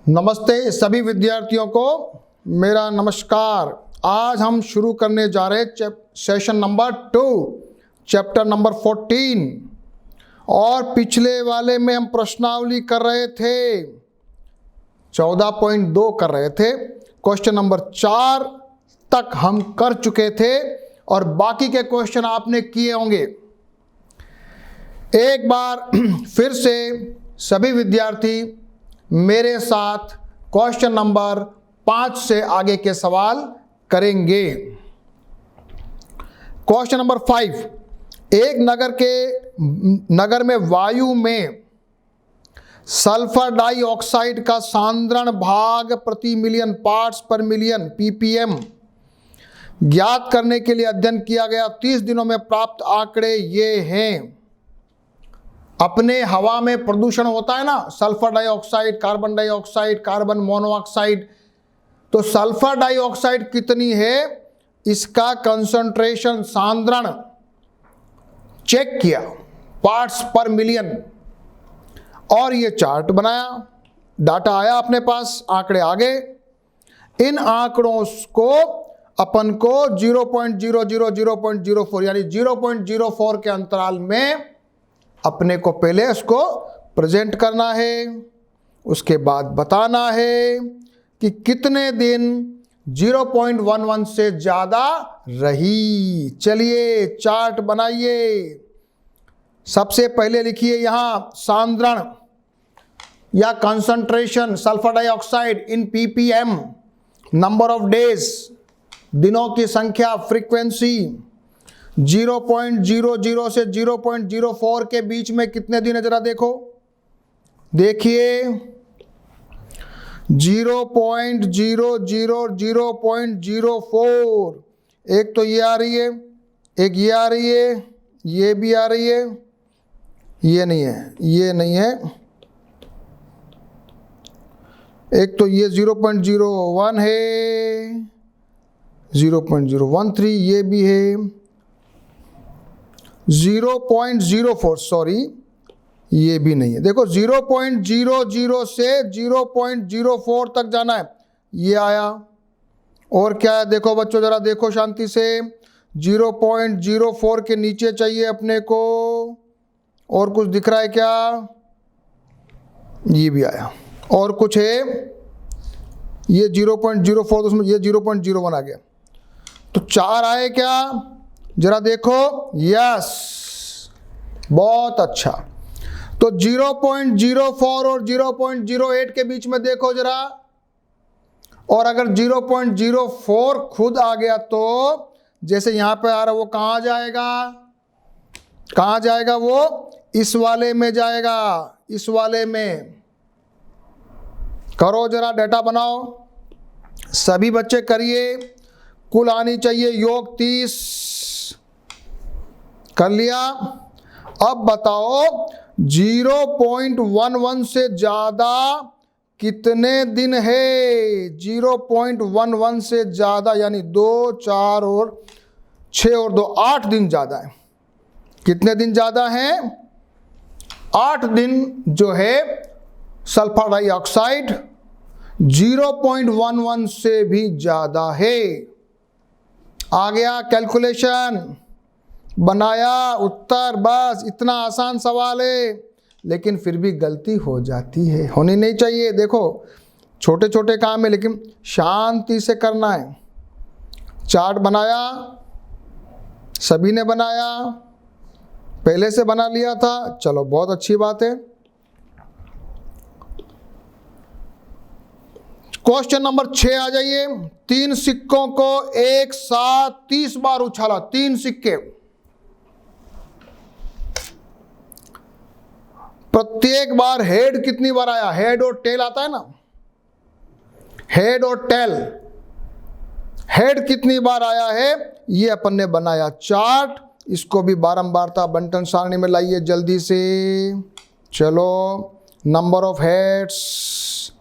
नमस्ते सभी विद्यार्थियों को मेरा नमस्कार। आज हम शुरू करने जा रहे हैं सेशन नंबर 2 चैप्टर नंबर 14 और पिछले वाले में हम प्रश्नावली कर रहे थे 14.2 कर रहे थे। क्वेश्चन नंबर 4 तक हम कर चुके थे और बाकी के क्वेश्चन आपने किए होंगे। एक बार फिर से सभी विद्यार्थी मेरे साथ क्वेश्चन नंबर 5 से आगे के सवाल करेंगे। क्वेश्चन नंबर 5, एक नगर में वायु में सल्फर डाइऑक्साइड का सांद्रण भाग प्रति मिलियन पार्ट्स पर मिलियन ppm ज्ञात करने के लिए अध्ययन किया गया। 30 दिनों में प्राप्त आंकड़े ये हैं। अपने हवा में प्रदूषण होता है ना, sulphur dioxide, carbon dioxide, carbon monoxide. तो सल्फर डाइऑक्साइड कितनी है, इसका कंसंट्रेशन सांद्रण चेक किया, पार्ट्स पर मिलियन, और ये चार्ट बनाया। डाटा आया अपने पास, आंकड़े आ गए। इन आंकड़ों को अपन को 0.000.04 यानी 0.04 के अंतराल में अपने को पहले उसको प्रेजेंट करना है। उसके बाद बताना है कि कितने दिन 0.11 से ज़्यादा रही। चलिए चार्ट बनाइए। सबसे पहले लिखिए यहाँ सांद्रण या concentration sulphur dioxide in ppm, number of days, दिनों की संख्या, फ्रीक्वेंसी। 0.00 से 0.04 के बीच में कितने दिन है जरा देखो। देखिए 0.000.04, एक तो ये आ रही है, एक ये आ रही है, ये भी आ रही है, ये नहीं है, ये नहीं है। एक तो ये 0.01 है, 0.013 ये भी है, 0.04 सॉरी ये भी नहीं है। देखो 0.00 से 0.04 तक जाना है, ये आया। और क्या है देखो बच्चों, जरा देखो शांति से। 0.04 के नीचे चाहिए अपने को। और कुछ दिख रहा है क्या? ये भी आया। और कुछ है, ये 0.04 उसमें ये 0.01 आ गया। तो 4 आए क्या? जरा देखो। यस, बहुत अच्छा। तो 0.04 और 0.08 के बीच में देखो जरा। और अगर 0.04 खुद आ गया तो जैसे यहां पे आ रहा, वो कहां जाएगा? कहां जाएगा वो? इस वाले में जाएगा, इस वाले में। करो जरा, डाटा बनाओ, सभी बच्चे करिए। कुल आनी चाहिए योग 30। कर लिया। अब बताओ 0.11 से ज्यादा कितने दिन है? 0.11 से ज्यादा यानी 2, 4 और 6 और 2 8 दिन ज्यादा है। कितने दिन ज्यादा है? 8 दिन जो है सल्फर डाइऑक्साइड 0.11 से भी ज्यादा है। आ गया कैलकुलेशन, बनाया उत्तर। बस इतना आसान सवाल है, लेकिन फिर भी गलती हो जाती है, होनी नहीं चाहिए। देखो छोटे छोटे काम है, लेकिन शांति से करना है। चार्ट बनाया, सभी ने बनाया, पहले से बना लिया था, चलो बहुत अच्छी बात है। क्वेश्चन नंबर 6 आ जाइए। 3 सिक्कों को एक साथ 30 बार उछाला। 3 सिक्के, प्रत्येक बार हेड कितनी बार आया? हेड और टेल आता है ना, हेड और टेल। हेड कितनी बार आया है ये अपन ने बनाया चार्ट। इसको भी बारंबारता बंटन सारणी में लाइए जल्दी से। चलो नंबर ऑफ हेड्स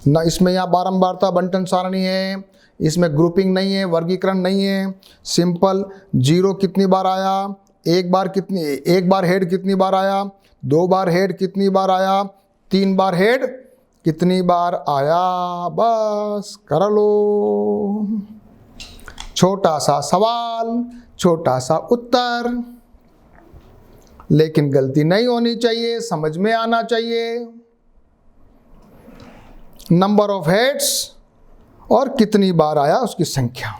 ना, इसमें यहाँ बारंबारता बंटन सारणी है, इसमें ग्रुपिंग नहीं है, वर्गीकरण नहीं है, सिंपल। 0 कितनी बार आया? एक बार हेड कितनी बार आया? 2 बार हेड कितनी बार आया? 3 बार हेड कितनी बार आया, बस कर लो। छोटा सा सवाल, छोटा सा उत्तर, लेकिन गलती नहीं होनी चाहिए, समझ में आना चाहिए। नंबर ऑफ हेड्स और कितनी बार आया उसकी संख्या।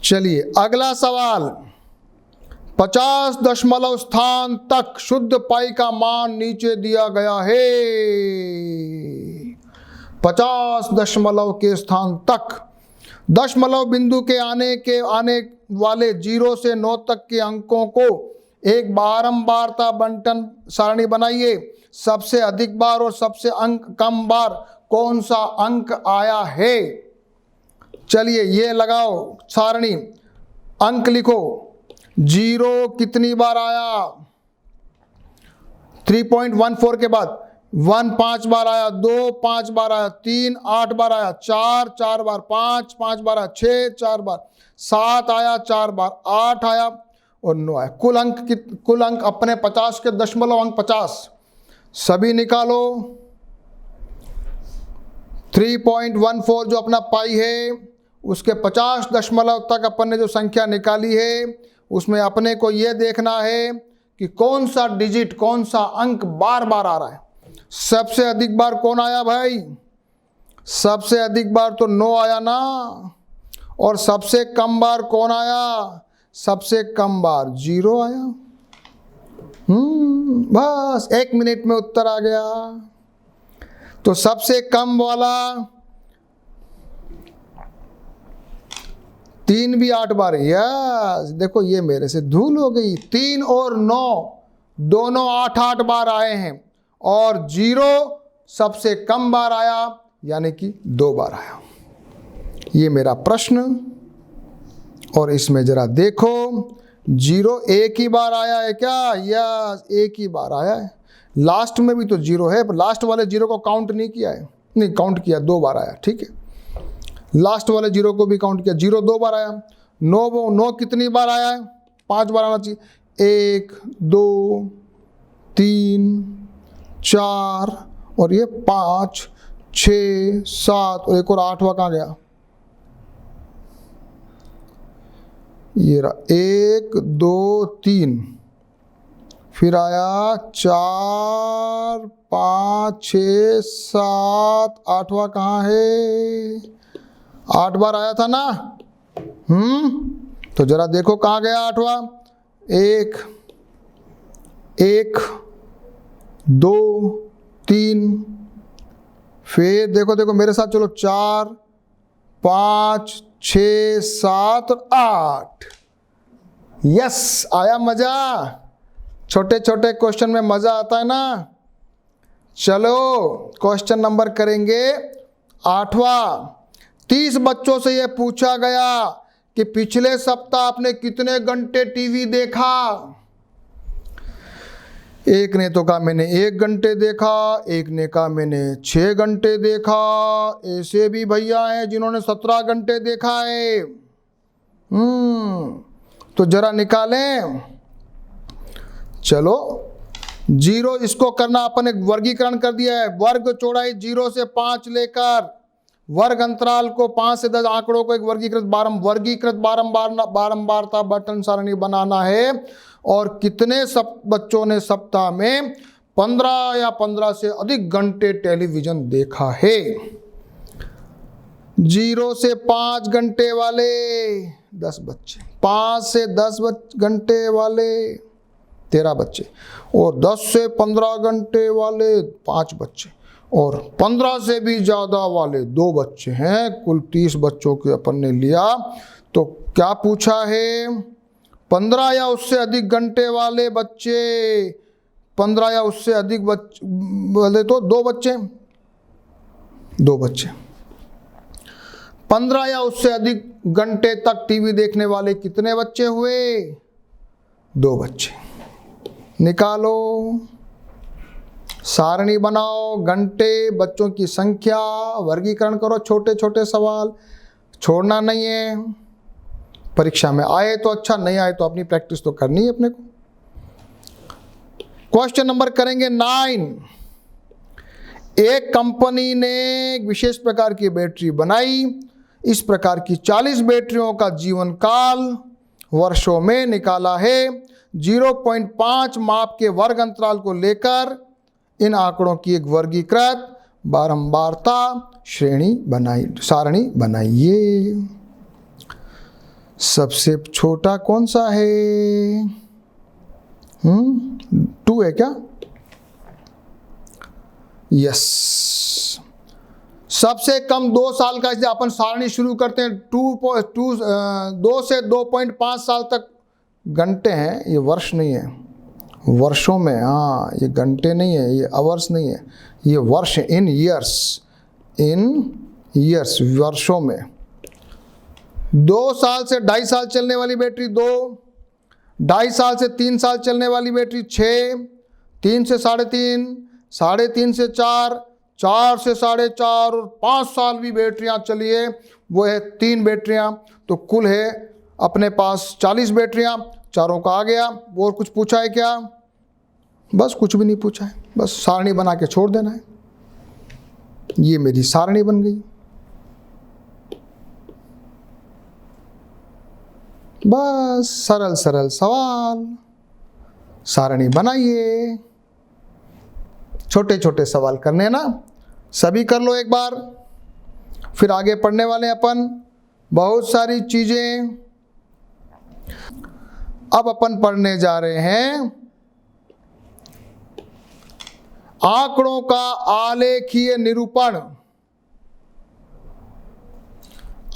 चलिए अगला सवाल, 50 दशमलव स्थान तक शुद्ध पाई का मान नीचे दिया गया है। 50 दशमलव के स्थान तक दशमलव बिंदु के आने वाले 0 से 9 तक के अंकों को एक बारंबारता बंटन सारणी बनाइए। सबसे अधिक बार और सबसे कम बार कौन सा अंक आया है। चलिए ये लगाओ सारणी, अंक लिखो। 0 कितनी बार आया, 3.14 के बाद 1 5 बार आया, 2 5 बार आया, 3 8 बार आया, 4 4 बार, 5 5 बार आया, 6 4 बार, 7 आया 4 बार, 8 आया और 9 आया। कुल अंक अपने 50 के दशमलव अंक 50 सभी निकालो। 3.14 जो अपना पाई है उसके 50 दशमलव तक अपन ने जो संख्या निकाली है उसमें अपने को ये देखना है कि कौन सा डिजिट, कौन सा अंक बार बार आ रहा है। सबसे अधिक बार कौन आया भाई, सबसे अधिक बार तो 9 आया ना। और सबसे कम बार कौन आया, सबसे कम बार 0 आया। बस 1 मिनट में उत्तर आ गया। तो सबसे कम वाला 3 भी 8 बार, यस देखो ये मेरे से धूल हो गई। 3 और 9 दोनों 8 बार आए हैं और 0 सबसे कम बार आया यानी कि 2 बार आया। ये मेरा प्रश्न। और इसमें जरा देखो 0 एक ही बार आया है क्या, यस एक ही बार आया है। लास्ट में भी तो 0 है पर लास्ट वाले 0 को काउंट नहीं किया है, नहीं काउंट किया, 2 बार आया, ठीक है। लास्ट वाले 0 को भी काउंट किया, 0 2 बार आया। 9 कितनी बार आया है, 5 बार आना चाहिए। 1 2 3 4 और ये 5 6 7 और एक और 8वां कहाँ गया, ये रहा 1 2 3, फिर आया 4 5 6 7, 8वां कहाँ है, 8 बार आया था ना। तो जरा देखो कहाँ गया 8वां। 1 1 2 3, फिर देखो मेरे साथ चलो 4 5 6 7 और 8। यस आया मजा, छोटे छोटे क्वेश्चन में मजा आता है ना। चलो क्वेश्चन नंबर करेंगे 8वां। 30 बच्चों से यह पूछा गया कि पिछले सप्ताह आपने कितने घंटे टीवी देखा। एक ने तो कहा मैंने 1 घंटे देखा, एक ने कहा मैंने 6 घंटे देखा, ऐसे भी भैया हैं जिन्होंने 17 घंटे देखा है। तो जरा निकालें। चलो 0 इसको करना, अपन एक वर्गीकरण कर दिया है। वर्ग चौड़ाई 0 से 5 लेकर वर्ग अंतराल को 5 से 10 आंकड़ों को एक वर्गीकृत बारंबारता बटन सारणी बनाना है। और कितने बच्चों ने सप्ताह में 15 या 15 से अधिक घंटे टेलीविजन देखा है। 0 से 5 घंटे वाले 10 बच्चे, 5 से 10 घंटे वाले 13 बच्चे, और 10 से 15 घंटे वाले 5 बच्चे, और 15 से भी ज़्यादा वाले 2 बच्चे हैं। कुल 30 बच्चों के अपन ने लिया। तो क्या पूछा है, 15 या उससे अधिक घंटे वाले बच्चे, 15 या उससे अधिक वाले तो 2 बच्चे, 2 बच्चे। 15 या उससे अधिक घंटे तक टीवी देखने वाले कितने बच्चे हुए, 2 बच्चे। निकालो, सारणी बनाओ, घंटे, बच्चों की संख्या, वर्गीकरण करो। छोटे छोटे सवाल छोड़ना नहीं है। परीक्षा में आए तो अच्छा, नहीं आए तो अपनी प्रैक्टिस तो करनी है अपने को। क्वेश्चन नंबर करेंगे 9। एक कंपनी ने एक विशेष प्रकार की बैटरी बनाई। इस प्रकार की 40 बैटरियों का जीवन काल वर्षों में निकाला है। 0.5 माप के वर्ग अंतराल को लेकर इन आंकड़ों की एक वर्गीकृत बारंबारता सारणी बनाइए। सबसे छोटा कौन सा है? 2 है क्या? यस। सबसे कम 2 साल का, इसलिए अपन सारणी शुरू करते हैं। 2 से 2.5 साल तक घंटे हैं, ये वर्ष नहीं है, वर्षों में। हाँ, ये घंटे नहीं है, ये आवर्स नहीं है, ये वर्ष, इन ईयर्स, वर्षों में। 2 साल से 2.5 साल चलने वाली बैटरी 2, 2.5 साल से 3 साल चलने वाली बैटरी 6, 3 से 3.5, 3.5 से 4, 4 से 4.5 और 5 साल भी बैटरियां चली है, वो है 3 बैटरियां। तो कुल है अपने पास 40 बैटरियां। चारों का आ गया। और कुछ पूछा है क्या? बस कुछ भी नहीं पूछा है, बस सारणी बना के छोड़ देना है। ये मेरी सारणी बन गई। बस सरल सरल सवाल, सारणी बनाइए। छोटे छोटे सवाल करने हैं ना, सभी कर लो एक बार, फिर आगे पढ़ने वाले हैं अपन बहुत सारी चीजें। अब अपन पढ़ने जा रहे हैं आंकड़ों का आलेखीय निरूपण।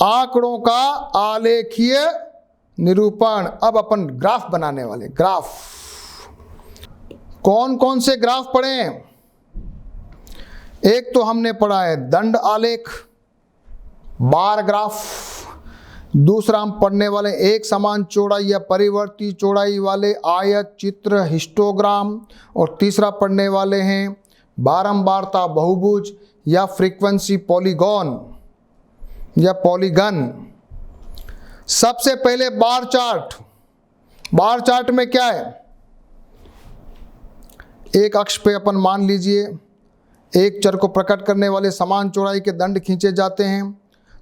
आंकड़ों का आलेखीय निरूपण। अब अपन ग्राफ बनाने वाले। ग्राफ, कौन कौन से ग्राफ पढ़े? एक तो हमने पढ़ा है दंड आलेख, बार ग्राफ। दूसरा हम पढ़ने वाले एक समान चौड़ाई या परिवर्ती चौड़ाई वाले आयत चित्र, हिस्टोग्राम। और तीसरा पढ़ने वाले हैं बारंबारता बहुभुज या फ्रीक्वेंसी पॉलीगॉन या पॉलीगन। सबसे पहले बार चार्ट। बार चार्ट में क्या है? एक अक्ष पे अपन मान लीजिए एक चर को प्रकट करने वाले समान चौड़ाई के दंड खींचे जाते हैं,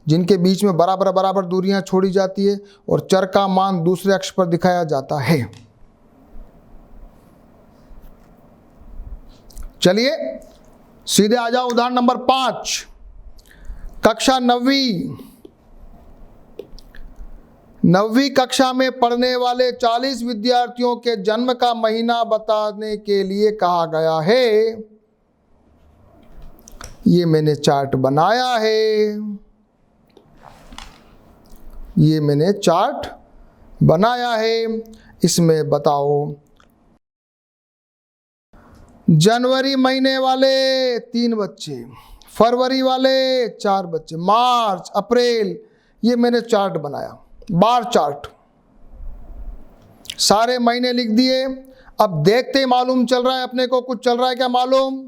जिनके बीच में बराबर बराबर दूरियां छोड़ी जाती है और चर का मान दूसरे अक्ष पर दिखाया जाता है। चलिए सीधे आ जाओ। उदाहरण नंबर 5, कक्षा 9वीं कक्षा में पढ़ने वाले 40 विद्यार्थियों के जन्म का महीना बताने के लिए कहा गया है। ये मैंने चार्ट बनाया है, ये मैंने चार्ट बनाया है। इसमें बताओ, जनवरी महीने वाले 3 बच्चे, फरवरी वाले 4 बच्चे, मार्च, अप्रैल, ये मैंने चार्ट बनाया, बार चार्ट। सारे महीने लिख दिए। अब देखते ही मालूम चल रहा है अपने को, कुछ चल रहा है क्या मालूम?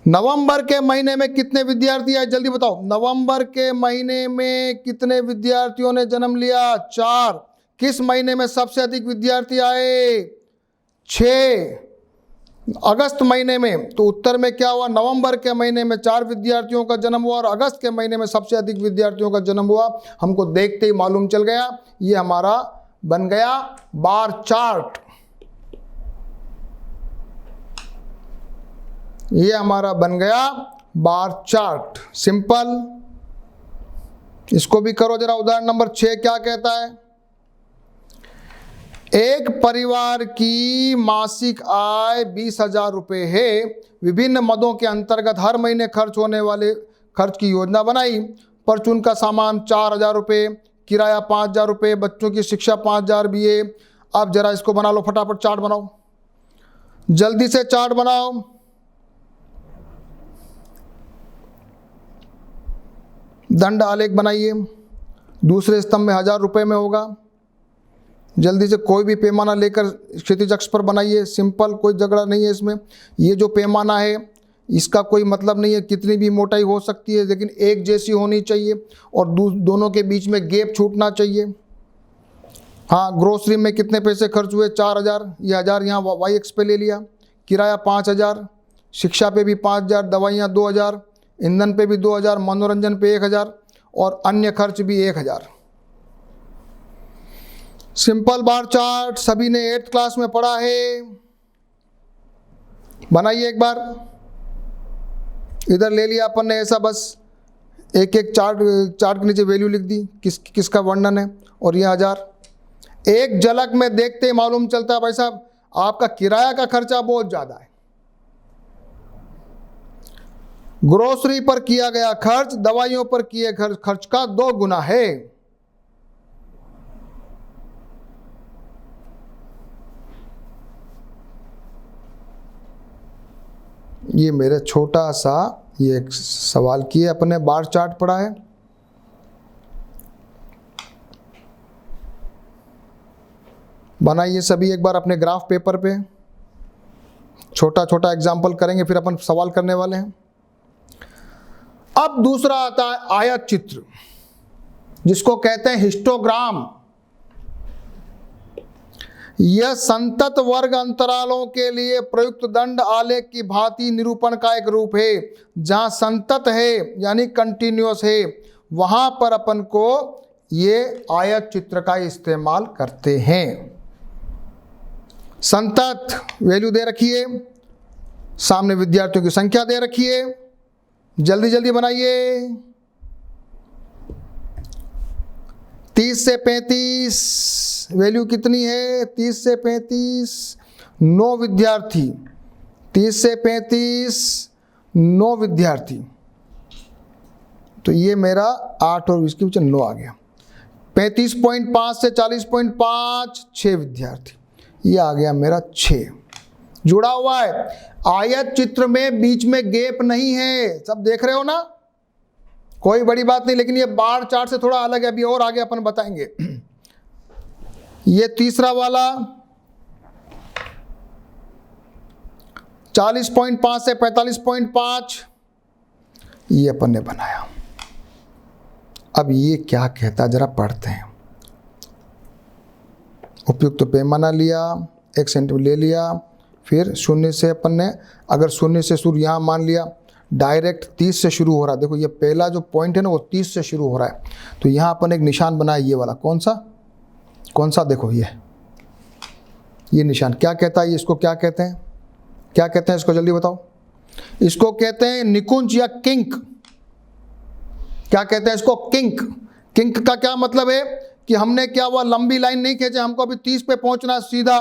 नवंबर के महीने में कितने विद्यार्थी आए? जल्दी बताओ, नवंबर के महीने में कितने विद्यार्थियों ने जन्म लिया? 4। किस महीने में सबसे अधिक विद्यार्थी आए? 6। अगस्त महीने में। तो उत्तर में क्या हुआ? नवंबर के महीने में 4 विद्यार्थियों का जन्म हुआ और अगस्त के महीने में सबसे अधिक विद्यार्थियों का जन्म हुआ। हमको देखते ही मालूम चल गया। ये हमारा बन गया बार चार्ट। ये हमारा बन गया बार चार्ट। सिंपल। इसको भी करो जरा। उदाहरण नंबर 6 क्या कहता है? एक परिवार की मासिक आय 20,000 रुपये है। विभिन्न मदों के अंतर्गत हर महीने खर्च होने वाले खर्च की योजना बनाई। परचून का सामान 4,000 रुपये, किराया 5,000 रुपये, बच्चों की शिक्षा 5,000 भी है। अब जरा इसको बना लो, फटाफट चार्ट बनाओ, जल्दी से चार्ट बनाओ। दंड आलेख बनाइए। दूसरे स्तंभ में 1,000 रुपये में होगा। जल्दी से कोई भी पैमाना लेकर क्षैतिज अक्ष पर बनाइए। सिंपल, कोई झगड़ा नहीं है इसमें। ये जो पैमाना है इसका कोई मतलब नहीं है, कितनी भी मोटाई हो सकती है, लेकिन एक जैसी होनी चाहिए और दोनों के बीच में गैप छूटना चाहिए। हाँ, ग्रोसरी में कितने पैसे खर्च हुए, 4,000, ये 1,000 यहाँ वाई एक्स पे ले लिया। किराया 5,000, शिक्षा पे भी 5,000, दवाइयाँ 2,000, ईंधन पे भी 2,000, मनोरंजन पे 1,000 और अन्य खर्च भी 1,000। सिंपल बार चार्ट सभी ने 8th क्लास में पढ़ा है, बनाइए एक बार। इधर ले लिया अपन ने ऐसा, बस एक एक चार्ट के नीचे वैल्यू लिख दी, किसका वर्णन है, और ये 1,000। एक झलक में देखते ही मालूम चलता है भाई साहब आपका किराया का खर्चा बहुत ज्यादा है। ग्रोसरी पर किया गया खर्च दवाइयों पर किए खर्च का 2 गुना है। ये मेरे छोटा सा ये एक सवाल किए अपने, बार चार्ट पढ़ा है। बनाइए सभी एक बार अपने ग्राफ पेपर पे, छोटा छोटा एग्जाम्पल करेंगे फिर अपन सवाल करने वाले हैं। अब दूसरा आता है आयत चित्र, जिसको कहते हैं हिस्टोग्राम। यह संतत वर्ग अंतरालों के लिए प्रयुक्त दंड आलेख की भांति निरूपण का एक रूप है। जहां संतत है यानी कंटिन्यूअस है, वहां पर अपन को ये आयत चित्र का इस्तेमाल करते हैं। संतत वैल्यू दे रखी है, सामने विद्यार्थियों की संख्या दे रखी है, जल्दी जल्दी बनाइए। 30 से 35 वैल्यू कितनी है, 30 से 35 9 विद्यार्थी, 30 से 35 9 विद्यार्थी, तो ये मेरा 8 और इसके पीछे 9 आ गया। 35.5 से 40.5 6 विद्यार्थी, ये आ गया मेरा 6। जुड़ा हुआ है। आयत चित्र में बीच में गैप नहीं है, सब देख रहे हो ना, कोई बड़ी बात नहीं। लेकिन ये बार चार्ट से थोड़ा अलग है, अभी और आगे अपन बताएंगे। ये तीसरा वाला 40.5 से 45.5 ये अपन ने बनाया। अब ये क्या कहता है जरा पढ़ते हैं। उपयुक्त तो पैमाना लिया, 1 सेंटीमीटर ले लिया, फिर 0 से अपन ने, अगर 0 से शुरू यहाँ मान लिया, डायरेक्ट 30 से शुरू हो रहा है। देखो ये पहला जो पॉइंट है ना वो 30 से शुरू हो रहा है, तो यहाँ अपन एक निशान बनाया, ये वाला कौन सा देखो ये निशान क्या कहता है, इसको क्या कहते हैं, क्या कहते हैं इसको जल्दी बताओ। इसको कहते हैं निकुंज या किंक। क्या कहते हैं इसको, किंक। किंक का क्या मतलब है कि हमने क्या हुआ, लंबी लाइन नहीं खींचे, हमको अभी 30 पे पहुंचना सीधा।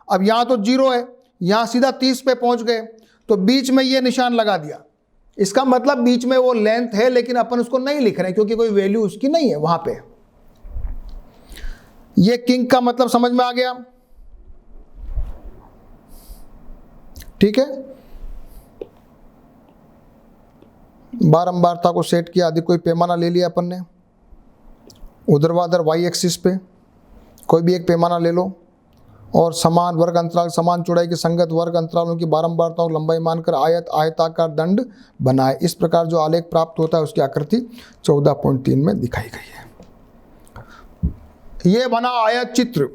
अब यहाँ तो 0 है, यहाँ सीधा 30 पे पहुंच गए, तो बीच में ये निशान लगा दिया। इसका मतलब बीच में वो लेंथ है, लेकिन अपन उसको नहीं लिख रहे हैं क्योंकि कोई वैल्यू उसकी नहीं है वहां पे। ये किंक का मतलब समझ में आ गया, ठीक है। बारंबारता को सेट किया, अधिक कोई पैमाना ले लिया अपन ने, ऊर्ध्वाधर वाई एक्सिस पे कोई भी एक पैमाना ले लो, और समान वर्ग अंतराल, समान चौड़ाई के संगत वर्ग अंतरालों की बारंबारताओं की लंबाई मानकर आयताकार दंड बनाए। इस प्रकार जो आलेख प्राप्त होता है उसकी आकृति 14.3 में दिखाई गई है। ये बना आयत चित्र।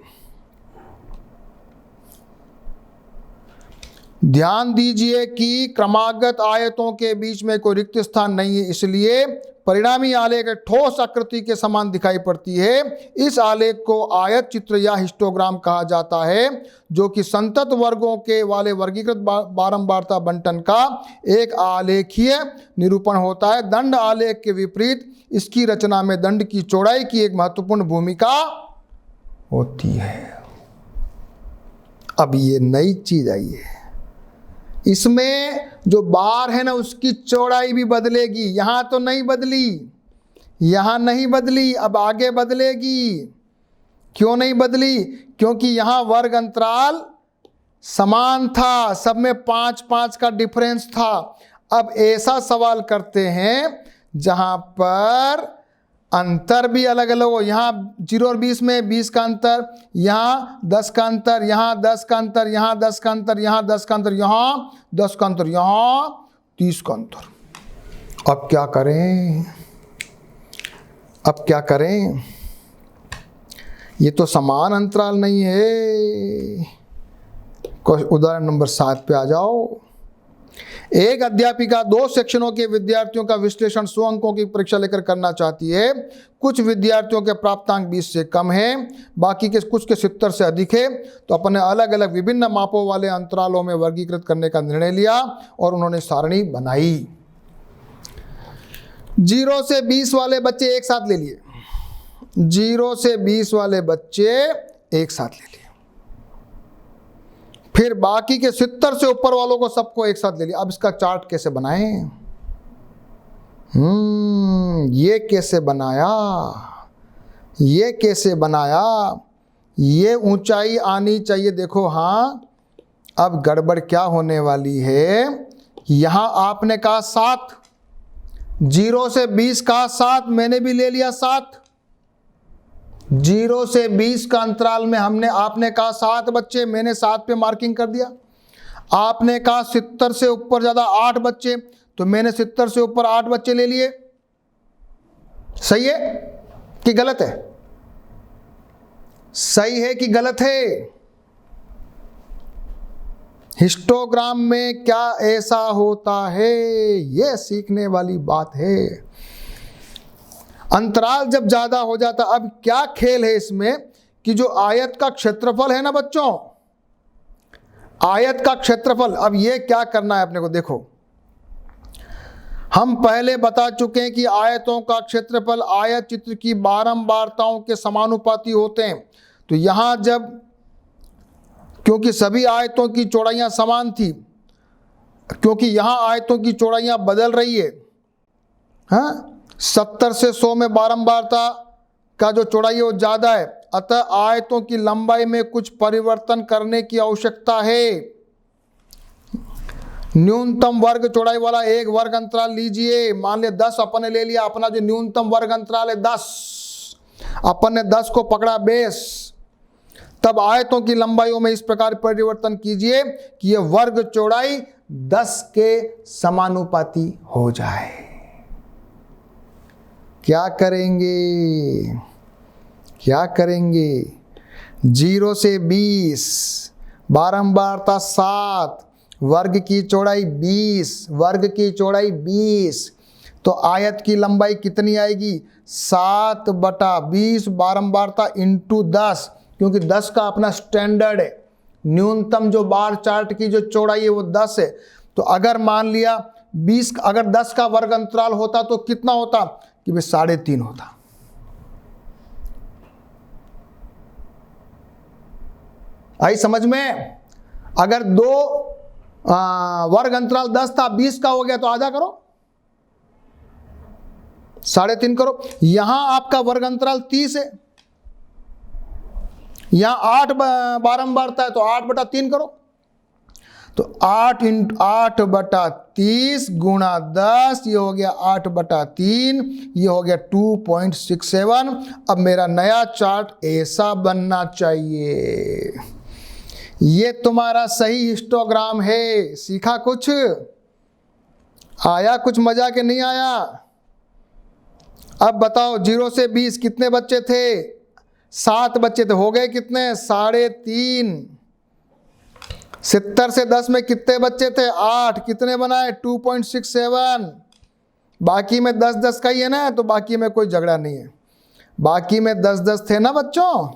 ध्यान दीजिए कि क्रमागत आयतों के बीच में कोई रिक्त स्थान नहीं है, इसलिए परिणामी आलेख ठोस आकृति के समान दिखाई पड़ती है। इस आलेख को आयत चित्र या हिस्टोग्राम कहा जाता है, जो कि संतत वर्गों के वाले वर्गीकृत बारंबारता बंटन का एक आलेखीय निरूपण होता है। दंड आलेख के विपरीत इसकी रचना में दंड की चौड़ाई की एक महत्वपूर्ण भूमिका होती है। अब ये नई चीज आई है, इसमें जो बार है ना उसकी चौड़ाई भी बदलेगी। यहां तो नहीं बदली, यहां नहीं बदली, अब आगे बदलेगी। क्यों नहीं बदली? क्योंकि यहां वर्ग अंतराल समान था, सब में 5-5 का डिफरेंस था। अब ऐसा सवाल करते हैं जहां पर अंतर भी अलग अलग हो। यहाँ 0 और 20 में 20 का अंतर, यहाँ 10 का अंतर, यहाँ 10 का अंतर, यहाँ 10 का अंतर, यहाँ 10 का अंतर, यहाँ 10 का अंतर, यहाँ 30 का अंतर। अब क्या करें, अब क्या करें? ये तो समान अंतराल नहीं है। उदाहरण नंबर 7 पे आ जाओ। एक अध्यापिका 2 सेक्शनों के विद्यार्थियों का विश्लेषण 100 अंकों की परीक्षा लेकर करना चाहती है। कुछ विद्यार्थियों के प्राप्तांक 20 से कम है, बाकी के कुछ के 70 से अधिक है। तो अपने अलग अलग विभिन्न मापों वाले अंतरालों में वर्गीकृत करने का निर्णय लिया और उन्होंने सारणी बनाई। 0 से 20 वाले बच्चे एक साथ ले लिए। 0 से 20 वाले बच्चे एक साथ ले लिए। फिर बाकी के 70 से ऊपर वालों को सबको एक साथ ले लिया। अब इसका चार्ट कैसे बनाएं? ये कैसे बनाया? ये कैसे बनाया? ये ऊंचाई आनी चाहिए। देखो, हाँ, अब गड़बड़ क्या होने वाली है? यहां आपने कहा 7, 0 से 20 कहा 7, मैंने भी ले लिया 7। 0 से 20 का अंतराल में आपने कहा 7 बच्चे, मैंने 7 पे मार्किंग कर दिया। आपने कहा 70 से ऊपर ज्यादा 8 बच्चे, तो मैंने 70 से ऊपर 8 बच्चे ले लिए। सही है कि गलत है? सही है कि गलत है? हिस्टोग्राम में क्या ऐसा होता है, यह सीखने वाली बात है। अंतराल जब ज्यादा हो जाता, अब क्या खेल है इसमें कि जो आयत का क्षेत्रफल है ना बच्चों, आयत का क्षेत्रफल, अब ये क्या करना है अपने को? देखो, हम पहले बता चुके हैं कि आयतों का क्षेत्रफल आयत चित्र की बारंबारताओं के समानुपाती होते हैं। तो यहां जब, क्योंकि सभी आयतों की चौड़ाइयां समान थी, क्योंकि यहां आयतों की चौड़ाइयां बदल रही है, हाँ, 70 से 100 में बारंबारता का जो चौड़ाई है वो ज्यादा है, अतः आयतों की लंबाई में कुछ परिवर्तन करने की आवश्यकता है। न्यूनतम वर्ग चौड़ाई वाला एक वर्ग अंतराल लीजिए। मान लिया 10 अपन ने ले लिया, अपना जो न्यूनतम वर्ग अंतराल है 10, अपन ने 10 को पकड़ा बेस। तब आयतों की लंबाइयों में इस प्रकार परिवर्तन कीजिए कि यह वर्ग चौड़ाई 10 के समानुपाती हो जाए। क्या करेंगे? क्या करेंगे? 0 से 20, बारंबारता 7, वर्ग की चौड़ाई 20, वर्ग की चौड़ाई 20, तो आयत की लंबाई कितनी आएगी? 7/20 बारंबारता इंटू 10, क्योंकि 10 का अपना स्टैंडर्ड है। न्यूनतम जो बार चार्ट की जो चौड़ाई है वो 10 है। तो अगर मान लिया 20, अगर 10 का वर्ग अंतराल होता तो कितना होता? कि भाई 3.5 होता। आई समझ में? अगर 2 वर्ग अंतराल 10 था, 20 का हो गया तो आधा करो, 3.5 करो। यहां आपका वर्ग अंतराल 30 है, यहां 8 बारंबारता है तो 8/3 करो। तो 8/30 गुणा 10, ये हो गया 8/3, ये हो गया 2.67। अब मेरा नया चार्ट ऐसा बनना चाहिए। ये तुम्हारा सही हिस्टोग्राम है। सीखा कुछ? आया कुछ मजा के नहीं आया? अब बताओ, 0 से 20 कितने बच्चे थे? 7 बच्चे थे। हो गए कितने? 3.5। 70 से 10 में कितने बच्चे थे? 8। कितने बनाए? 2.67। बाकी में 10-10 का ही है ना, तो बाकी में कोई झगड़ा नहीं है। बाकी में 10-10 थे ना बच्चों,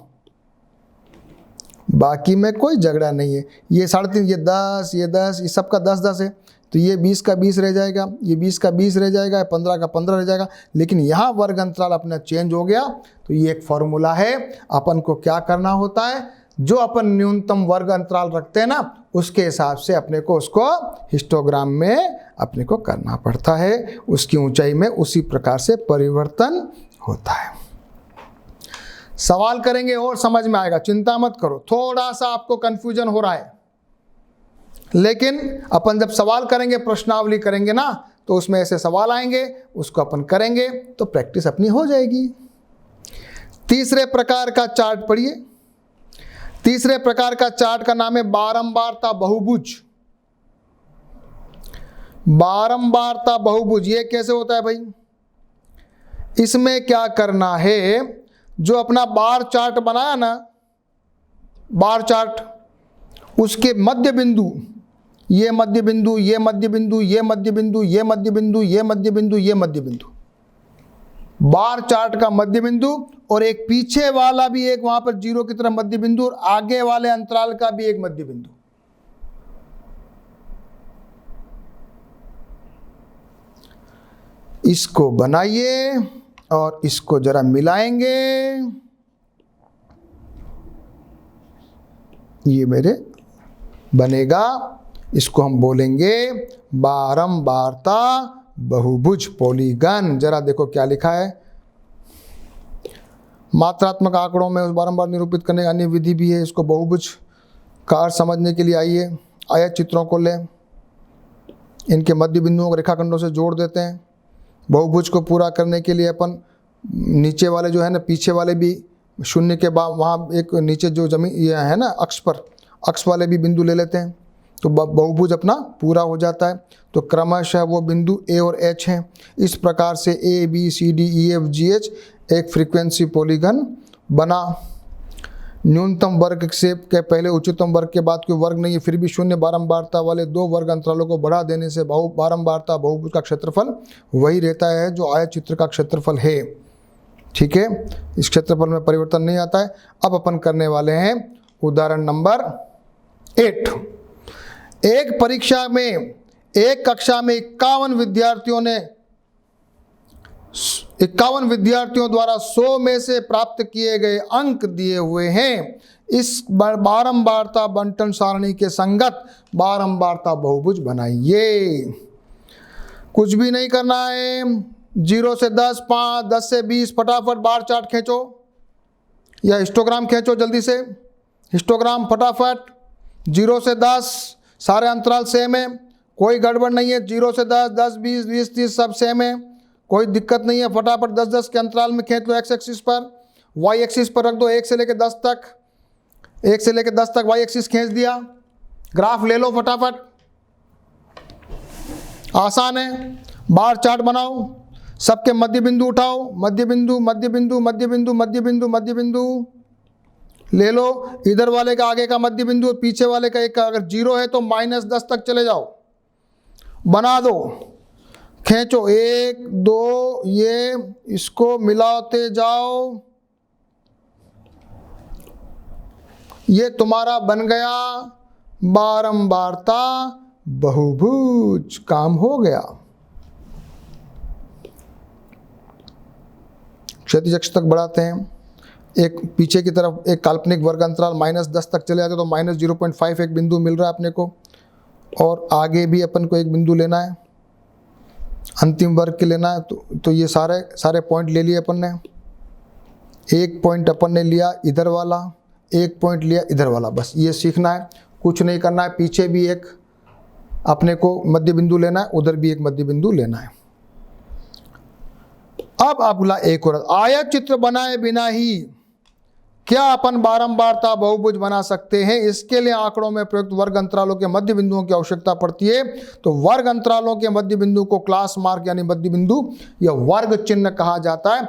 बाकी में कोई झगड़ा नहीं है। ये 3.5, ये 10, ये 10, ये सबका 10-10 है, तो ये 20 का 20 रह जाएगा, ये 20 का 20 रह जाएगा, 15 का 15 रह जाएगा। लेकिन यहाँ वर्ग अंतराल अपना चेंज हो गया। तो ये एक फॉर्मूला है। अपन को क्या करना होता है? जो अपन न्यूनतम वर्ग अंतराल रखते हैं ना, उसके हिसाब से अपने को उसको हिस्टोग्राम में अपने को करना पड़ता है। उसकी ऊंचाई में उसी प्रकार से परिवर्तन होता है। सवाल करेंगे और समझ में आएगा, चिंता मत करो। थोड़ा सा आपको कंफ्यूजन हो रहा है, लेकिन अपन जब सवाल करेंगे, प्रश्नावली करेंगे ना, तो उसमें ऐसे सवाल आएंगे, उसको अपन करेंगे तो प्रैक्टिस अपनी हो जाएगी। तीसरे प्रकार का चार्ट पढ़िए। तीसरे प्रकार का चार्ट का नाम है बारंबारता बहुभुज। बारंबारता बहुभुज ये कैसे होता है भाई? इसमें क्या करना है? जो अपना बार चार्ट बनाया ना, बार चार्ट, उसके मध्य बिंदु, ये मध्य बिंदु, ये मध्य बिंदु, ये मध्य बिंदु, ये मध्य बिंदु, ये मध्य बिंदु, ये मध्य बिंदु, बार चार्ट का मध्य बिंदु, और एक पीछे वाला भी एक वहां पर जीरो की तरह मध्य बिंदु, और आगे वाले अंतराल का भी एक मध्य बिंदु। इसको बनाइए और इसको जरा मिलाएंगे। ये मेरे बनेगा, इसको हम बोलेंगे बारंबारता बहुभुज पॉलीगन। जरा देखो क्या लिखा है। मात्रात्मक आंकड़ों में उस बारंबार निरूपित करने की अन्य विधि भी है। इसको बहुभुज का अर्थ समझने के लिए आइए आयत चित्रों को लें, इनके मध्य बिंदुओं को रेखाखंडों से जोड़ देते हैं। बहुभुज को पूरा करने के लिए अपन नीचे वाले जो है ना, पीछे वाले भी शून्य के बाद वहाँ एक नीचे जो जमीन ये है ना अक्ष पर, अक्ष वाले भी बिंदु ले लेते हैं, तो बहुभुज अपना पूरा हो जाता है। तो क्रमशः वो बिंदु ए और एच हैं। इस प्रकार से A B C D E F G H एक फ्रीक्वेंसी पॉलीगन बना। न्यूनतम वर्ग से के पहले उच्चतम वर्ग के बाद कोई वर्ग नहीं है, फिर भी शून्य बारंबारता वाले दो वर्ग अंतरालों को बढ़ा देने से बारंबारता बहुभुज का क्षेत्रफल वही रहता है जो आयत चित्र का क्षेत्रफल है। ठीक है, इस क्षेत्रफल में परिवर्तन नहीं आता है। अब अपन करने वाले हैं उदाहरण नंबर 8। एक परीक्षा में एक कक्षा में 51 विद्यार्थियों द्वारा 100 में से प्राप्त किए गए अंक दिए हुए हैं। इस बारंबारता बंटन सारणी के संगत बारंबारता बहुभुज बनाइए। कुछ भी नहीं करना है, 0 से 10, 5, 10 से 20, फटाफट बार चार्ट खींचो या हिस्टोग्राम खींचो जल्दी से। हिस्टोग्राम फटाफट, 0 से 10 सारे अंतराल सेम है, कोई गड़बड़ नहीं है। 0 से 10, 10, 20, 20, 30 सब सेम है, कोई दिक्कत नहीं है। फटाफट 10-10 के अंतराल में खींच लो। एक्स एक्सिस पर, वाई एक्सिस पर रख दो 1 से लेकर 10 तक, 1 से लेकर 10 तक वाई एक्सिस खींच दिया। ग्राफ ले लो फटाफट, आसान है। बार चार्ट बनाओ, सबके मध्य बिंदु उठाओ, मध्य बिंदु मध्य बिंदु मध्य बिंदु मध्य बिंदु मध्य बिंदु ले लो। इधर वाले का आगे का मध्य बिंदु और पीछे वाले का एक, अगर 0 है तो -10 तक चले जाओ, बना दो, खींचो 1 2, ये इसको मिलाते जाओ। ये तुम्हारा बन गया बारंबारता बहुभुज। काम हो गया। क्षैतिज अक्ष तक बढ़ाते हैं। एक पीछे की तरफ एक काल्पनिक वर्ग अंतराल -10 तक चले जाते तो -0.5 एक बिंदु मिल रहा है अपने को, और आगे भी अपन को एक बिंदु लेना है, अंतिम वर्ग के लेना है। तो ये सारे पॉइंट ले लिए अपन ने। एक पॉइंट अपन ने लिया इधर वाला, एक पॉइंट लिया इधर वाला, बस ये सीखना है, कुछ नहीं करना है। पीछे भी एक अपने को मध्य बिंदु लेना है, उधर भी एक मध्य बिंदु लेना है। अब अगला एक और, आयत चित्र बनाए बिना ही क्या अपन बारंबारता बहुभुज बना सकते हैं? इसके लिए आंकड़ों में प्रयुक्त वर्ग अंतरालों के मध्य बिंदुओं की आवश्यकता पड़ती है। तो वर्ग अंतरालों के मध्य बिंदु को क्लास मार्क यानी मध्य बिंदु या वर्ग चिन्ह कहा जाता है।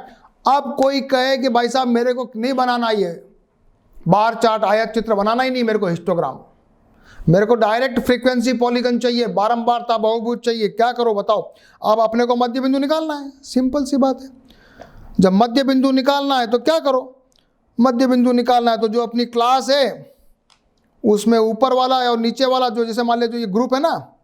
अब कोई कहे कि भाई साहब मेरे को नहीं बनाना, ये बार चार्ट आयत चित्र बनाना ही नहीं, मेरे को हिस्टोग्राम, मेरे को डायरेक्ट फ्रीक्वेंसी पॉलीगन चाहिए, बारंबारता बहुभुज चाहिए, क्या करो बताओ? अब अपने को मध्य बिंदु निकालना है, सिंपल सी बात है। जब मध्य बिंदु निकालना है तो क्या करो? मध्य बिंदु निकालना है तो जो अपनी क्लास है उसमें ऊपर वाला है और नीचे वाला, जो जैसे मान लिया जो ये ग्रुप है ना,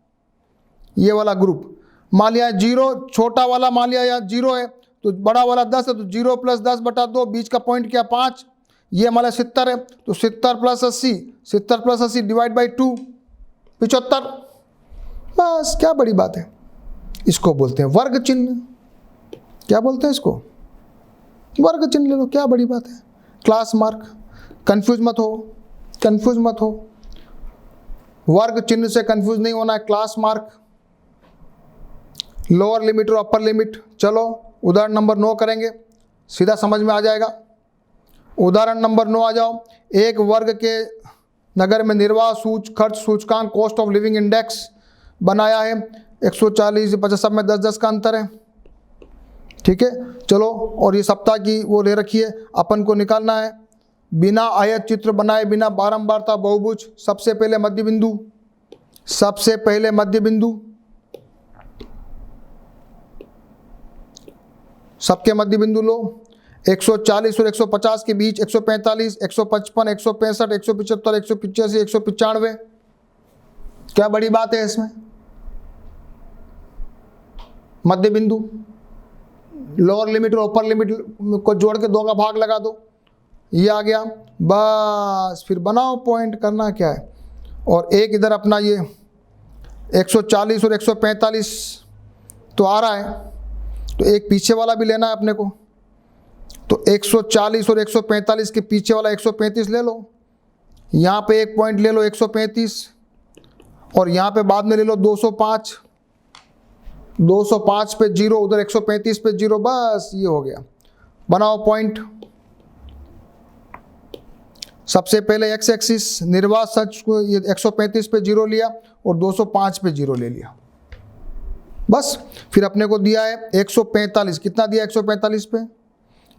ये वाला ग्रुप, मान लिया 0, छोटा वाला मान लिया या 0 है, तो बड़ा वाला 10 है, तो 0 + 10/2, बीच का पॉइंट क्या 5, ये मान लिया 70 है, तो 70 + 80, 70 + 80 /2, 75। बस क्या बड़ी बात है। इसको बोलते हैं वर्ग चिन्ह। क्या बोलते हैं इसको? वर्ग चिन्ह ले लो, क्या बड़ी बात है। क्लास मार्क, कंफ्यूज मत हो, कंफ्यूज मत हो, वर्ग चिन्ह से कंफ्यूज नहीं होना है। क्लास मार्क, लोअर लिमिट और अपर लिमिट। चलो उदाहरण नंबर 9 करेंगे, सीधा समझ में आ जाएगा। उदाहरण नंबर 9 आ जाओ। एक वर्ग के नगर में निर्वाह खर्च सूचकांक कॉस्ट ऑफ लिविंग इंडेक्स बनाया है। 140, 50 सब में 10-10 का अंतर है। ठीक है, चलो। और ये सप्ताह की वो ले रखी है, अपन को निकालना है बिना आयत चित्र बनाए, बिना बारंबारता बहुभुज। सबसे पहले मध्य बिंदु, सबसे पहले मध्य बिंदु, सबके मध्य बिंदु लो। 140 और 150 के बीच 145, 155, 165, 175, 185, 195। क्या बड़ी बात है इसमें? मध्य बिंदु, लोअर लिमिट और अपर लिमिट को जोड़ के 2 का भाग लगा दो, ये आ गया। बस फिर बनाओ पॉइंट, करना क्या है। और एक इधर अपना ये 140 और 145 तो आ रहा है, तो एक पीछे वाला भी लेना है अपने को। तो 140 और 145 के पीछे वाला 135 ले लो, यहाँ पे एक पॉइंट ले लो 135, और यहाँ पे बाद में ले लो 205, 205 पे 0, उधर 135 पे 0, बस ये हो गया। बनाओ पॉइंट। सबसे पहले एक्स एक्सिस निर्वात सच को 135 पे 0 लिया और 205 पे 0 ले लिया, बस। फिर अपने को दिया है 145, कितना दिया 145 पे?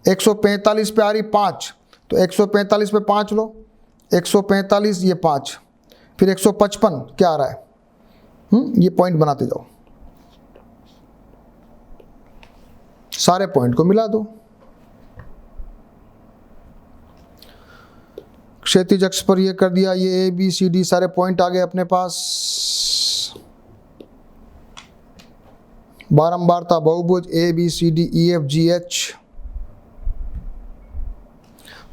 145 पे आ रही 5, तो 145 पे 5 लो, 145 ये 5, फिर 155 क्या आ रहा है? ये पॉइंट बनाते जाओ, सारे पॉइंट को मिला दो। क्षैतिज अक्ष पर ये कर दिया, ये ए बी सी डी सारे पॉइंट आ गए अपने पास। बारंबारता बहुभुज A B C D E F G H.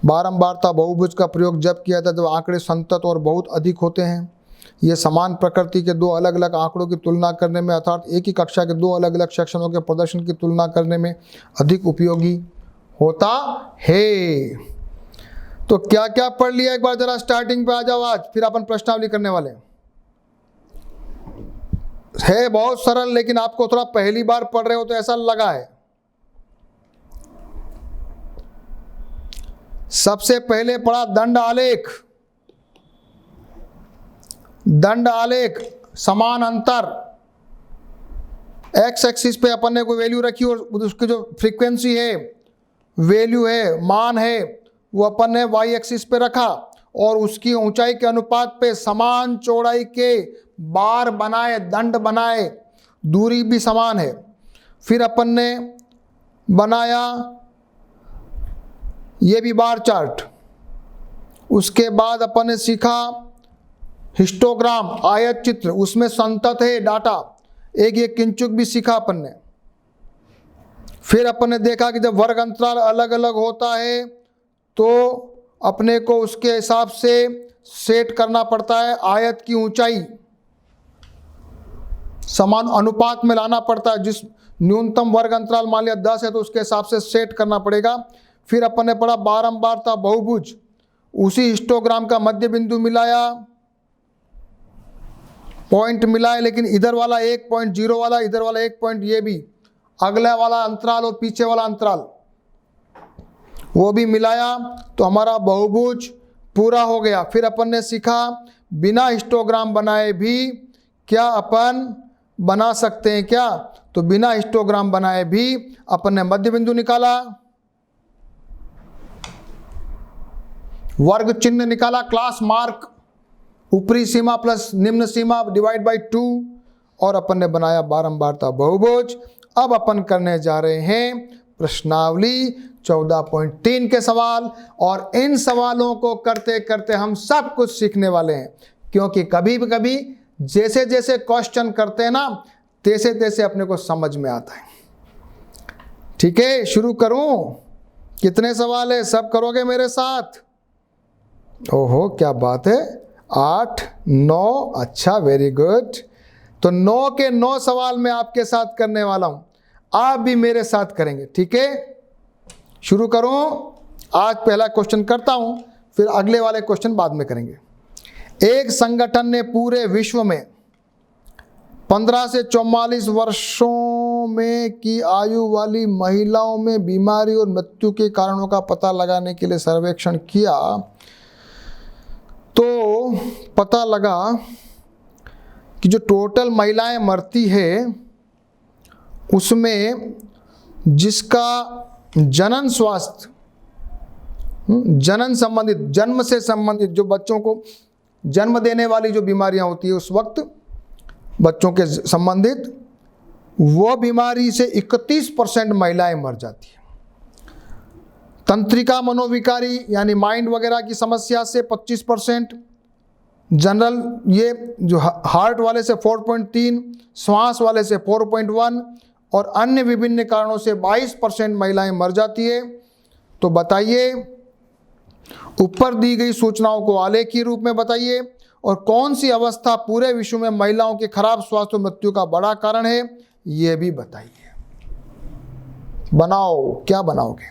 बारंबारता बहुभुज का प्रयोग जब किया था जब आंकड़े संतत और बहुत अधिक होते हैं। ये समान प्रकृति के 2 अलग अलग आंकड़ों की तुलना करने में, अर्थात एक ही कक्षा के 2 अलग अलग सेक्शनों के प्रदर्शन की तुलना करने में अधिक उपयोगी होता है। तो क्या क्या पढ़ लिया एक बार जरा स्टार्टिंग पे आ जाओ आज, फिर अपन प्रश्नावली करने वाले है। बहुत सरल, लेकिन आपको थोड़ा पहली बार पढ़ रहे हो तो ऐसा लगा है। सबसे पहले पढ़ा दंड आलेख। दंड आलेख, समान अंतर। एक्स एक्सिस पे अपन ने कोई वैल्यू रखी और उसकी जो फ्रीक्वेंसी है, वैल्यू है, मान है, वो अपन ने वाई एक्सिस पे रखा और उसकी ऊंचाई के अनुपात पे समान चौड़ाई के बार बनाए, दंड बनाए, दूरी भी समान है। फिर अपन ने बनाया ये भी बार चार्ट। उसके बाद अपन ने सीखा हिस्टोग्राम, आयत चित्र, उसमें संतत है डाटा, एक ये किंचुक भी सीखा अपन ने। फिर अपन ने देखा कि जब वर्ग अंतराल अलग अलग होता है तो अपने को उसके हिसाब से सेट करना पड़ता है, आयत की ऊंचाई समान अनुपात में लाना पड़ता है। जिस न्यूनतम वर्ग अंतराल मान लिया 10 है तो उसके हिसाब से सेट करना पड़ेगा। फिर अपन ने पढ़ा बारंबारता बहुभुज, उसी हिस्टोग्राम का मध्य बिंदु मिलाया, पॉइंट मिलाए, लेकिन इधर वाला 1.0 वाला, इधर वाला 1 पॉइंट, ये भी अगला वाला अंतराल और पीछे वाला अंतराल वो भी मिलाया, तो हमारा बहुभुज पूरा हो गया। फिर अपन ने सीखा बिना हिस्टोग्राम बनाए भी क्या अपन बना सकते हैं क्या, तो बिना हिस्टोग्राम बनाए भी अपन ने मध्य बिंदु निकाला, वर्ग चिन्ह निकाला, क्लास मार्क, ऊपरी सीमा प्लस निम्न सीमा डिवाइड बाय 2, और अपन ने बनाया बारंबारता बहुभुज। अब अपन करने जा रहे हैं प्रश्नावली 14.3 के सवाल, और इन सवालों को करते करते हम सब कुछ सीखने वाले हैं, क्योंकि कभी कभी जैसे जैसे क्वेश्चन करते हैं ना तैसे तैसे अपने को समझ में आता है। ठीक है, शुरू करूं? कितने सवाल है, सब करोगे मेरे साथ? ओहो क्या बात है, 8, 9, अच्छा वेरी गुड। तो 9 के 9 सवाल मैं आपके साथ करने वाला हूं, आप भी मेरे साथ करेंगे। ठीक है, शुरू करूं? आज पहला क्वेश्चन करता हूं, फिर अगले वाले क्वेश्चन बाद में करेंगे। एक संगठन ने पूरे विश्व में 15 से 44 वर्षों में की आयु वाली महिलाओं में बीमारी और मृत्यु के कारणों का पता लगाने के लिए सर्वेक्षण किया, तो पता लगा कि जो टोटल महिलाएं मरती है उसमें जिसका जनन स्वास्थ्य, जनन संबंधित, जन्म से संबंधित, जो बच्चों को जन्म देने वाली जो बीमारियां होती है उस वक्त बच्चों के संबंधित, वो बीमारी से 31% महिलाएं मर जाती हैं। तंत्रिका मनोविकारी यानी माइंड वगैरह की समस्या से 25%, जनरल ये जो हार्ट वाले से 4.3, श्वास वाले से 4.1 और अन्य विभिन्न कारणों से 22% महिलाएं मर जाती है। तो बताइए, ऊपर दी गई सूचनाओं को आलेखीय रूप में बताइए और कौन सी अवस्था पूरे विश्व में महिलाओं के खराब स्वास्थ्य और मृत्यु का बड़ा कारण है, यह भी बताइए। बनाओ, क्या बनाओगे,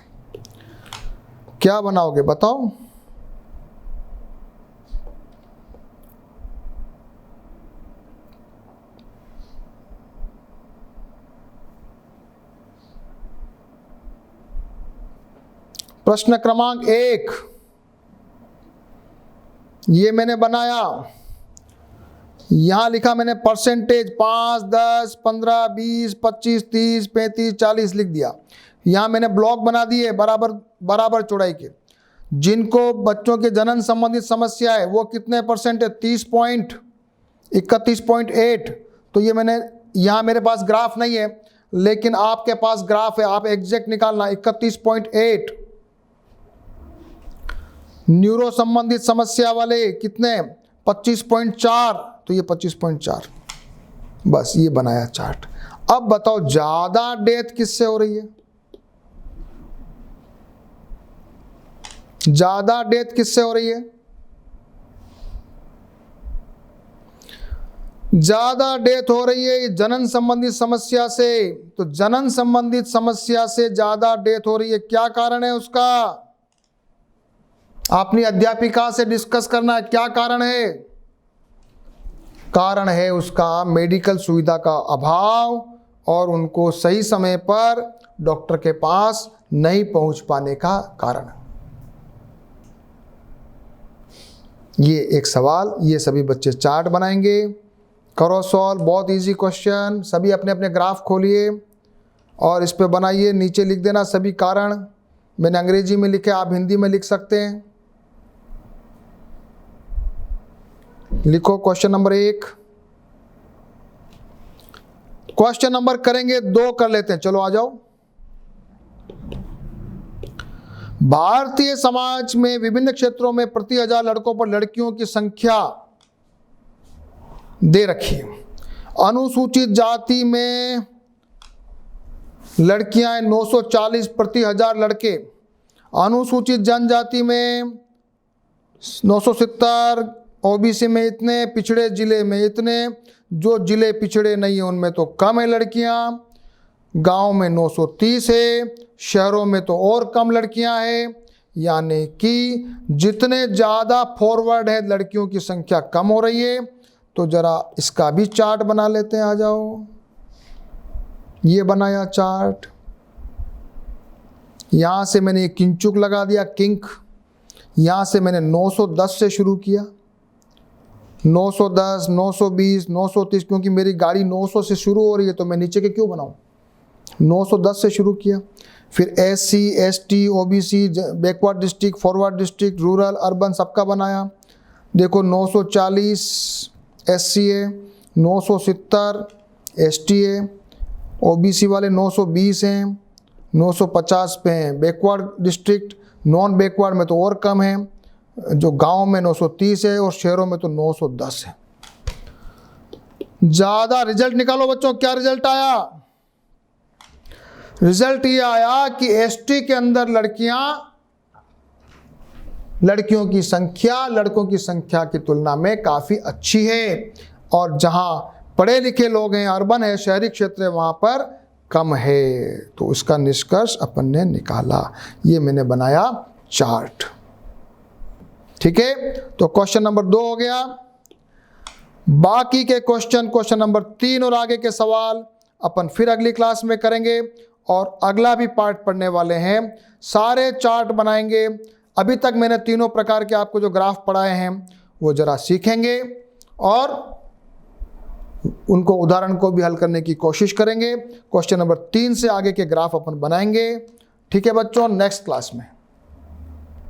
क्या बनाओगे बताओ। प्रश्न क्रमांक 1 ये मैंने बनाया, यहां लिखा मैंने परसेंटेज 5, 10, 15, 20, 25, 30, 35, 40 लिख दिया। यहां मैंने ब्लॉक बना दिए बराबर चौड़ाई के। जिनको बच्चों के जनन संबंधित समस्या है वो कितने परसेंट है, 31.8। तो ये मैंने, यहाँ मेरे पास ग्राफ नहीं है लेकिन आपके पास ग्राफ है, आप एग्जैक्ट निकालना। 31.8। न्यूरो संबंधित समस्या वाले कितने, 25.4। तो ये 25.4, बस ये बनाया चार्ट। अब बताओ ज्यादा डेथ किससे हो रही है, ज्यादा डेथ किससे हो रही है, ज्यादा डेथ हो रही है जनन संबंधित समस्या से। तो जनन संबंधित समस्या से ज्यादा डेथ हो रही है, क्या कारण है उसका, अपनी अध्यापिका से डिस्कस करना है, क्या कारण है। कारण है उसका मेडिकल सुविधा का अभाव और उनको सही समय पर डॉक्टर के पास नहीं पहुंच पाने का कारण। ये एक सवाल, ये सभी बच्चे चार्ट बनाएंगे, करो सॉल्व, बहुत इजी क्वेश्चन। सभी अपने अपने ग्राफ खोलिए और इस पे बनाइए, नीचे लिख देना सभी कारण। मैंने अंग्रेजी में लिखे, आप हिंदी में लिख सकते हैं। लिखो क्वेश्चन नंबर 1। क्वेश्चन नंबर करेंगे 2 कर लेते हैं, चलो आ जाओ। भारतीय समाज में विभिन्न क्षेत्रों में प्रति 1000 लड़कों पर लड़कियों की संख्या दे रखी है। अनुसूचित जाति में लड़कियां 940 प्रति 1000 लड़के, अनुसूचित जनजाति में 970, ओबीसी में इतने, पिछड़े जिले में इतने, जो जिले पिछड़े नहीं है उनमें तो कम है लड़कियां। गांव में 930 है, शहरों में तो और कम लड़कियां हैं। यानी कि जितने ज़्यादा फॉरवर्ड है लड़कियों की संख्या कम हो रही है। तो जरा इसका भी चार्ट बना लेते हैं, आ जाओ। ये बनाया चार्ट, यहां से मैंने एक किंचुक लगा दिया, किंक। यहां से मैंने 910 से शुरू किया, 910, 920, 930, क्योंकि मेरी गाड़ी 900 से शुरू हो रही है तो मैं नीचे के क्यों बनाऊं। 910 से शुरू किया, फिर SC, ST, OBC, backward district, forward district, rural, urban सबका बनाया। देखो 940 SC है, 970 ST है, OBC वाले 920 हैं, 950 पे हैं बैकवर्ड डिस्ट्रिक्ट, नॉन बैकवर्ड में तो और कम है, जो गांव में 930 है और शहरों में तो 910 है। ज़्यादा रिजल्ट निकालो बच्चों, क्या रिजल्ट आया। रिजल्ट ये आया कि ST के अंदर लड़कियों की संख्या लड़कों की संख्या की तुलना में काफ़ी अच्छी है, और जहां पढ़े लिखे लोग हैं, अर्बन है, शहरी क्षेत्र है, वहां पर कम है। तो इसका निष्कर्ष अपन ने निकाला, ये मैंने बनाया चार्ट। ठीक है, तो क्वेश्चन नंबर 2 हो गया। बाकी के क्वेश्चन नंबर 3 और आगे के सवाल अपन फिर अगली क्लास में करेंगे, और अगला भी पार्ट पढ़ने वाले हैं, सारे चार्ट बनाएंगे। अभी तक मैंने तीनों प्रकार के आपको जो ग्राफ पढ़ाए हैं वो जरा सीखेंगे, और उनको उदाहरण को भी हल करने की कोशिश करेंगे। क्वेश्चन नंबर 3 से आगे के ग्राफ अपन बनाएंगे। ठीक है बच्चों, नेक्स्ट क्लास में।